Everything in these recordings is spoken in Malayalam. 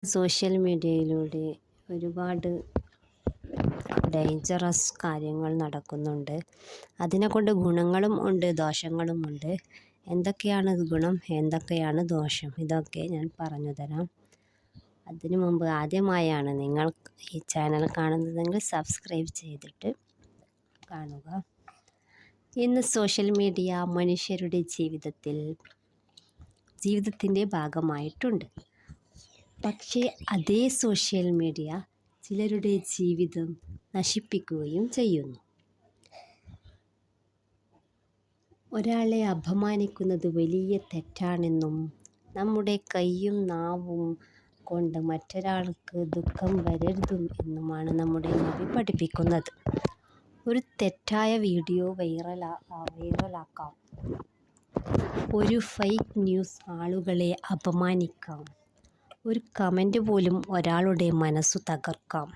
സോഷ്യൽ മീഡിയയിലൂടെ ഒരുപാട് ഡേഞ്ചറസ് കാര്യങ്ങൾ നടക്കുന്നുണ്ട്. അതിനെക്കൊണ്ട് ഗുണങ്ങളും ഉണ്ട്, ദോഷങ്ങളുമുണ്ട്. എന്തൊക്കെയാണ് ഗുണം, എന്തൊക്കെയാണ് ദോഷം, ഇതൊക്കെ ഞാൻ പറഞ്ഞു തരാം. അതിനു മുമ്പ് ആദ്യമായാണ് നിങ്ങൾ ഈ ചാനൽ കാണുന്നതെങ്കിൽ സബ്സ്ക്രൈബ് ചെയ്തിട്ട് കാണുക. ഇന്ന് സോഷ്യൽ മീഡിയ മനുഷ്യരുടെ ജീവിതത്തിൻ്റെ ഭാഗമായിട്ടുണ്ട്. പക്ഷേ അതേ സോഷ്യൽ മീഡിയ ചിലരുടെ ജീവിതം നശിപ്പിക്കുകയും ചെയ്യുന്നു. ഒരാളെ അപമാനിക്കുന്നത് വലിയ തെറ്റാണെന്നും നമ്മുടെ കൈയും നാവും കൊണ്ട് മറ്റൊരാൾക്ക് ദുഃഖം വരരുതും എന്നുമാണ് നമ്മുടെ നബി പഠിപ്പിക്കുന്നത്. ഒരു തെറ്റായ വീഡിയോ വൈറലാക്കാം. ഒരു ഫേക്ക് ന്യൂസ് ആളുകളെ അപമാനിക്കാം. ഒരു കമൻ്റ് പോലും ഒരാളുടെ മനസ്സു തകർക്കാം.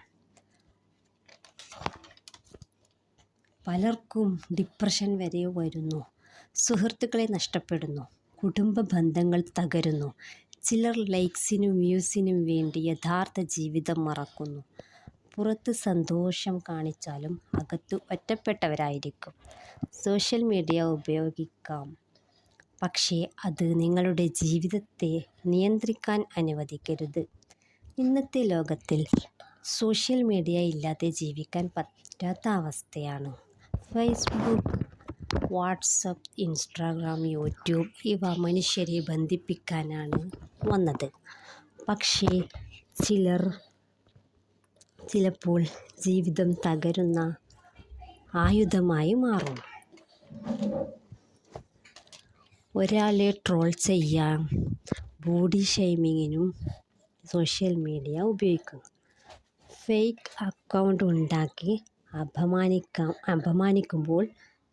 പലർക്കും ഡിപ്രഷൻ വരെ വരുന്നു. സുഹൃത്തുക്കളെ നഷ്ടപ്പെടുന്നു. കുടുംബ ബന്ധങ്ങൾ തകരുന്നു. ചിലർ ലൈക്സിനും വ്യൂസിനും വേണ്ടി യഥാർത്ഥ ജീവിതം മറക്കുന്നു. പുറത്ത് സന്തോഷം കാണിച്ചാലും അകത്ത് ഒറ്റപ്പെട്ടവരായിരിക്കും. സോഷ്യൽ മീഡിയ ഉപയോഗിക്കാം, പക്ഷേ അത് നിങ്ങളുടെ ജീവിതത്തെ നിയന്ത്രിക്കാൻ അനുവദിക്കരുത്. ഇന്നത്തെ ലോകത്തിൽ സോഷ്യൽ മീഡിയ ഇല്ലാതെ ജീവിക്കാൻ പറ്റാത്ത അവസ്ഥയാണ്. ഫേസ്ബുക്ക്, വാട്സപ്പ്, ഇൻസ്റ്റാഗ്രാം, യൂട്യൂബ് ഇവ മനുഷ്യരെ ബന്ധിപ്പിക്കാനാണ് വന്നത്. പക്ഷേ ചിലപ്പോൾ ജീവിതം തകരുന്ന ആയുധമായി മാറും. ഒരാളെ ട്രോൾ ചെയ്യാൻ ബോഡി ഷെയ്മിങ്ങിനും സോഷ്യൽ മീഡിയ ഉപയോഗിക്കുന്നു. ഫേക്ക് അക്കൗണ്ട് ഉണ്ടാക്കി അപമാനിക്കുമ്പോൾ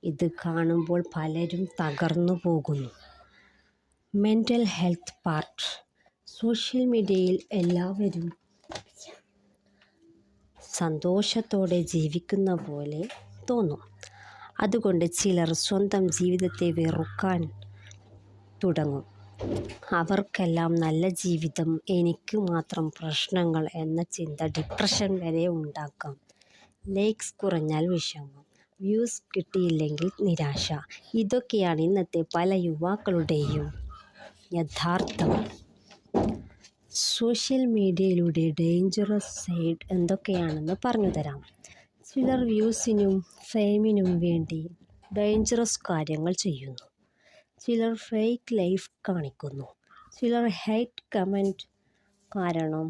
ഇത് കാണുമ്പോൾ പലരും തകർന്നു പോകുന്നു. Mental health part. സോഷ്യൽ മീഡിയയിൽ എല്ലാവരും സന്തോഷത്തോടെ ജീവിക്കുന്ന പോലെ തോന്നും. അതുകൊണ്ട് ചിലർ സ്വന്തം ജീവിതത്തെ വെറുക്കാൻ തുടങ്ങും. അവർക്കെല്ലാം നല്ല ജീവിതം, എനിക്ക് മാത്രം പ്രശ്നങ്ങൾ എന്ന ചിന്ത ഡിപ്രഷൻ വരെ ഉണ്ടാക്കാം. ലൈക്സ് കുറഞ്ഞാൽ വിഷമം, വ്യൂസ് കിട്ടിയില്ലെങ്കിൽ നിരാശ. ഇതൊക്കെയാണ് ഇന്നത്തെ പല യുവാക്കളുടെയും യഥാർത്ഥം. സോഷ്യൽ മീഡിയയിലൂടെ ഡേഞ്ചറസ് സൈഡ് എന്തൊക്കെയാണെന്ന് പറഞ്ഞു തരാം. ചിലർ വ്യൂസിനും ഫെയിമിനും വേണ്ടി ഡേഞ്ചറസ് കാര്യങ്ങൾ ചെയ്യുന്നു. ചിലർ ഫേക്ക് ലൈഫ് കാണിക്കുന്നു. ചിലർ ഹേറ്റ് കമൻറ്റ് കാരണം